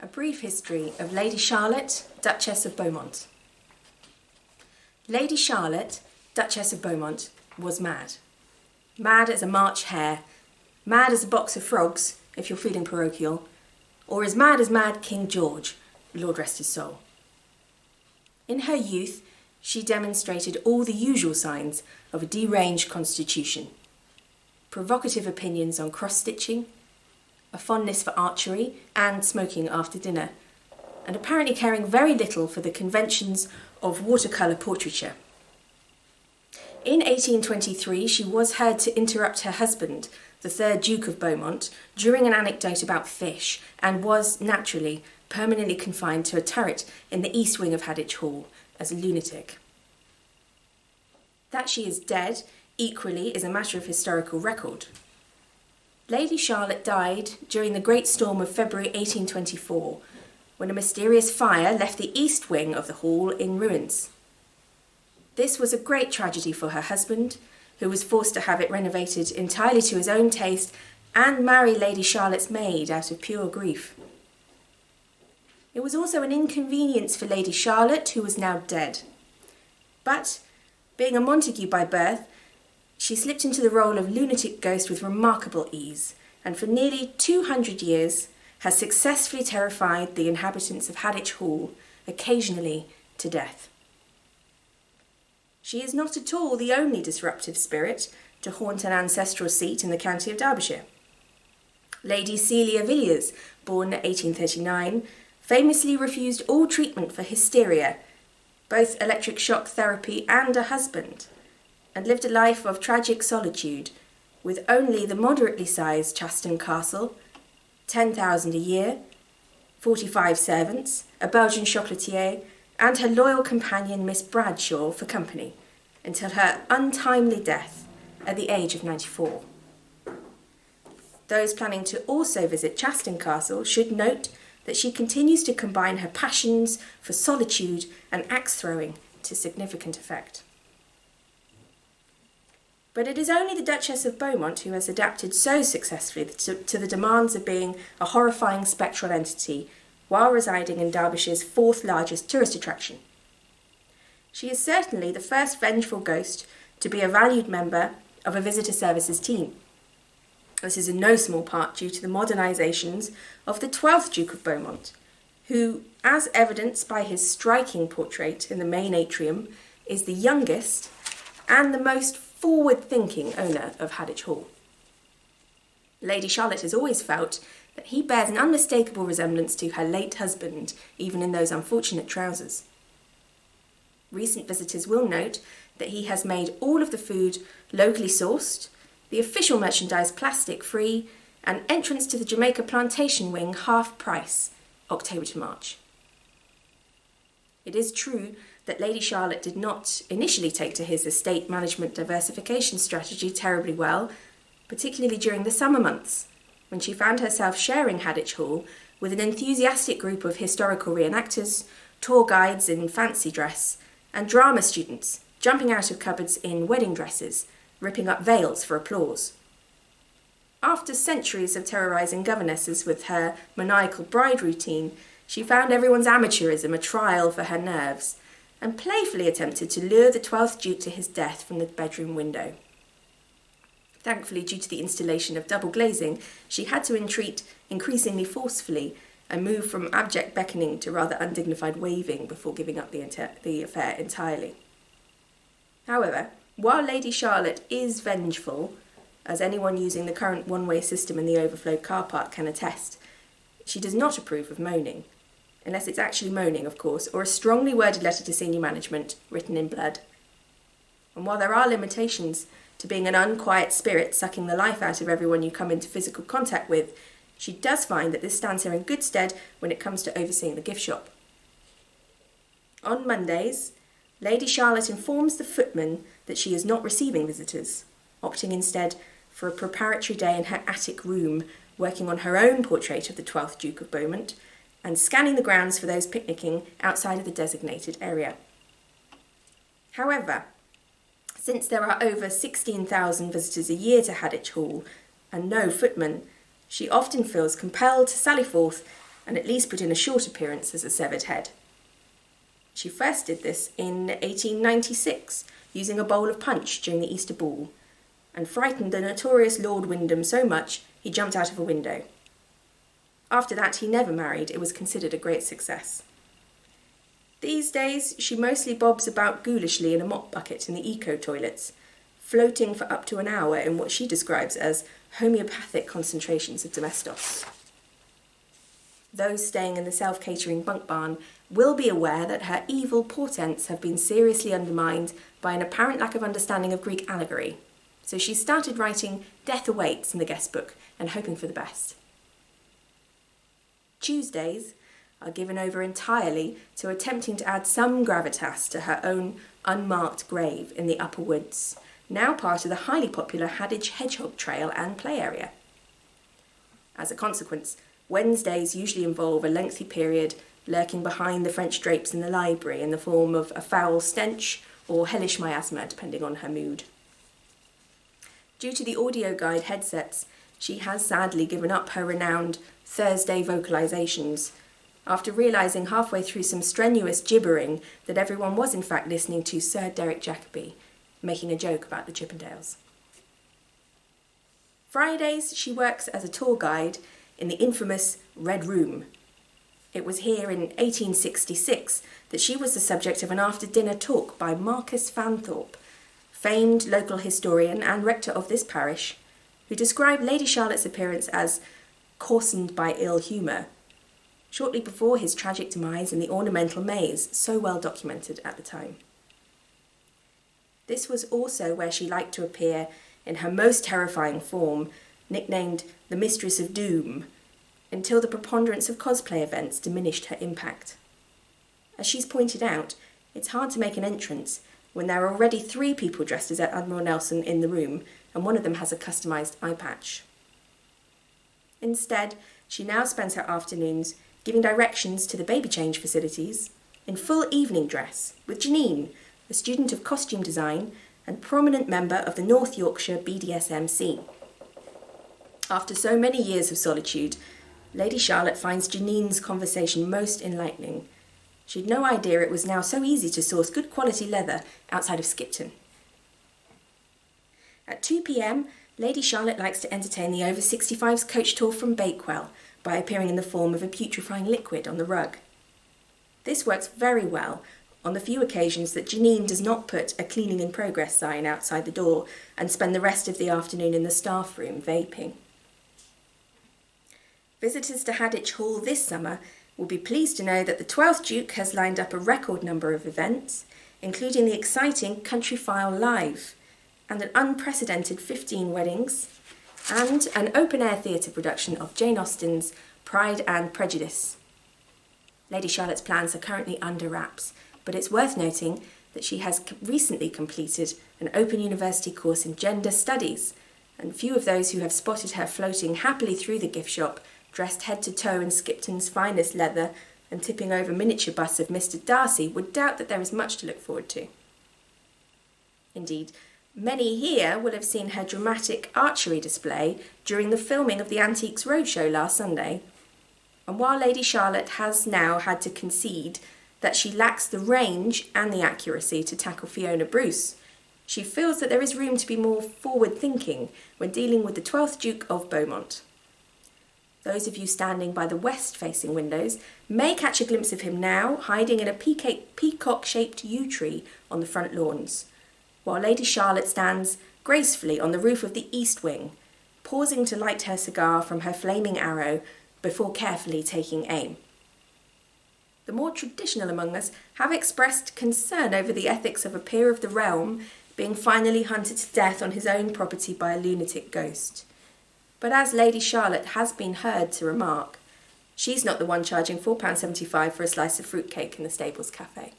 A brief history of Lady Charlotte, Duchess of Beaumont. Lady Charlotte, Duchess of Beaumont, was mad. Mad as a March hare, mad as a box of frogs, if you're feeling parochial, or as mad King George, Lord rest his soul. In her youth, she demonstrated all the usual signs of a deranged constitution. Provocative opinions on cross-stitching, a fondness for archery and smoking after dinner, and apparently caring very little for the conventions of watercolour portraiture. In 1823, she was heard to interrupt her husband, the 3rd Duke of Beaumont, during an anecdote about fish, and was, naturally, permanently confined to a turret in the east wing of Hadwich Hall as a lunatic. That she is dead, equally, is a matter of historical record. Lady Charlotte died during the Great Storm of February 1824, when a mysterious fire left the east wing of the hall in ruins. This was a great tragedy for her husband, who was forced to have it renovated entirely to his own taste and marry Lady Charlotte's maid out of pure grief. It was also an inconvenience for Lady Charlotte, who was now dead. But, being a Montague by birth, she slipped into the role of lunatic ghost with remarkable ease, and for nearly 200 years has successfully terrified the inhabitants of Hadwich Hall, occasionally to death. She is not at all the only disruptive spirit to haunt an ancestral seat in the county of Derbyshire. Lady Celia Villiers, born 1839, famously refused all treatment for hysteria, both electric shock therapy and a husband, and lived a life of tragic solitude, with only the moderately sized Chaston Castle, 10,000 a year, 45 servants, a Belgian chocolatier, and her loyal companion Miss Bradshaw for company, until her untimely death at the age of 94. Those planning to also visit Chaston Castle should note that she continues to combine her passions for solitude and axe-throwing to significant effect. But it is only the Duchess of Beaumont who has adapted so successfully to the demands of being a horrifying spectral entity while residing in Derbyshire's 4th largest tourist attraction. She is certainly the first vengeful ghost to be a valued member of a visitor services team. This is in no small part due to the modernisations of the 12th Duke of Beaumont, who, as evidenced by his striking portrait in the main atrium, is the youngest and the most forward-thinking owner of Hadwich Hall. Lady Charlotte has always felt that he bears an unmistakable resemblance to her late husband, even in those unfortunate trousers. Recent visitors will note that he has made all of the food locally sourced, the official merchandise plastic-free, and entrance to the Jamaica Plantation Wing half price, October to March. It is true that Lady Charlotte did not initially take to his estate management diversification strategy terribly well, particularly during the summer months, when she found herself sharing Hadwich Hall with an enthusiastic group of historical reenactors, tour guides in fancy dress, and drama students jumping out of cupboards in wedding dresses, ripping up veils for applause. After centuries of terrorising governesses with her maniacal bride routine, she found everyone's amateurism a trial for her nerves, and playfully attempted to lure the 12th Duke to his death from the bedroom window. Thankfully, due to the installation of double glazing, she had to entreat increasingly forcefully and move from abject beckoning to rather undignified waving before giving up the affair entirely. However, while Lady Charlotte is vengeful, as anyone using the current one-way system in the overflow car park can attest, she does not approve of moaning, unless it's actually moaning, of course, or a strongly worded letter to senior management written in blood. And while there are limitations to being an unquiet spirit sucking the life out of everyone you come into physical contact with, she does find that this stands her in good stead when it comes to overseeing the gift shop. On Mondays, Lady Charlotte informs the footman that she is not receiving visitors, opting instead for a preparatory day in her attic room, working on her own portrait of the 12th Duke of Beaumont, and scanning the grounds for those picnicking outside of the designated area. However, since there are over 16,000 visitors a year to Hadwich Hall and no footman, she often feels compelled to sally forth and at least put in a short appearance as a severed head. She first did this in 1896, using a bowl of punch during the Easter ball, and frightened the notorious Lord Wyndham so much he jumped out of a window. After that, he never married. It was considered a great success. These days, she mostly bobs about ghoulishly in a mop bucket in the eco-toilets, floating for up to an hour in what she describes as homeopathic concentrations of domestos. Those staying in the self-catering bunk barn will be aware that her evil portents have been seriously undermined by an apparent lack of understanding of Greek allegory, so she started writing Death Awaits in the guest book and hoping for the best. Tuesdays are given over entirely to attempting to add some gravitas to her own unmarked grave in the upper woods, now part of the highly popular Hadditch Hedgehog Trail and play area. As a consequence, Wednesdays usually involve a lengthy period lurking behind the French drapes in the library in the form of a foul stench or hellish miasma, depending on her mood. Due to the audio guide headsets, she has sadly given up her renowned Thursday vocalizations after realising halfway through some strenuous gibbering that everyone was in fact listening to Sir Derek Jacobi making a joke about the Chippendales. Fridays she works as a tour guide in the infamous Red Room. It was here in 1866 that she was the subject of an after-dinner talk by Marcus Fanthorpe, famed local historian and rector of this parish, who described Lady Charlotte's appearance as coarsened by ill humour, shortly before his tragic demise in the ornamental maze, so well documented at the time. This was also where she liked to appear in her most terrifying form, nicknamed the Mistress of Doom, until the preponderance of cosplay events diminished her impact. As she's pointed out, it's hard to make an entrance when there are already 3 people dressed as Admiral Nelson in the room, and one of them has a customised eye patch. Instead, she now spends her afternoons giving directions to the baby change facilities in full evening dress with Janine, a student of costume design and prominent member of the North Yorkshire BDSM scene. After so many years of solitude, Lady Charlotte finds Janine's conversation most enlightening. She'd no idea it was now so easy to source good quality leather outside of Skipton. At 2 p.m, Lady Charlotte likes to entertain the over 65s coach tour from Bakewell by appearing in the form of a putrefying liquid on the rug. This works very well on the few occasions that Janine does not put a cleaning in progress sign outside the door and spend the rest of the afternoon in the staff room vaping. Visitors to Hadditch Hall this summer will be pleased to know that the 12th Duke has lined up a record number of events, including the exciting Countryfile Live and an unprecedented 15 weddings, and an open-air theatre production of Jane Austen's Pride and Prejudice. Lady Charlotte's plans are currently under wraps, but it's worth noting that she has recently completed an Open University course in gender studies, and few of those who have spotted her floating happily through the gift shop, dressed head to toe in Skipton's finest leather and tipping over miniature busts of Mr. Darcy, would doubt that there is much to look forward to. Indeed, many here will have seen her dramatic archery display during the filming of the Antiques Roadshow last Sunday. And while Lady Charlotte has now had to concede that she lacks the range and the accuracy to tackle Fiona Bruce, she feels that there is room to be more forward-thinking when dealing with the 12th Duke of Beaumont. Those of you standing by the west-facing windows may catch a glimpse of him now, hiding in a peacock-shaped yew tree on the front lawns, while Lady Charlotte stands gracefully on the roof of the east wing, pausing to light her cigar from her flaming arrow before carefully taking aim. The more traditional among us have expressed concern over the ethics of a peer of the realm being finally hunted to death on his own property by a lunatic ghost. But as Lady Charlotte has been heard to remark, she's not the one charging £4.75 for a slice of fruitcake in the Stables Cafe.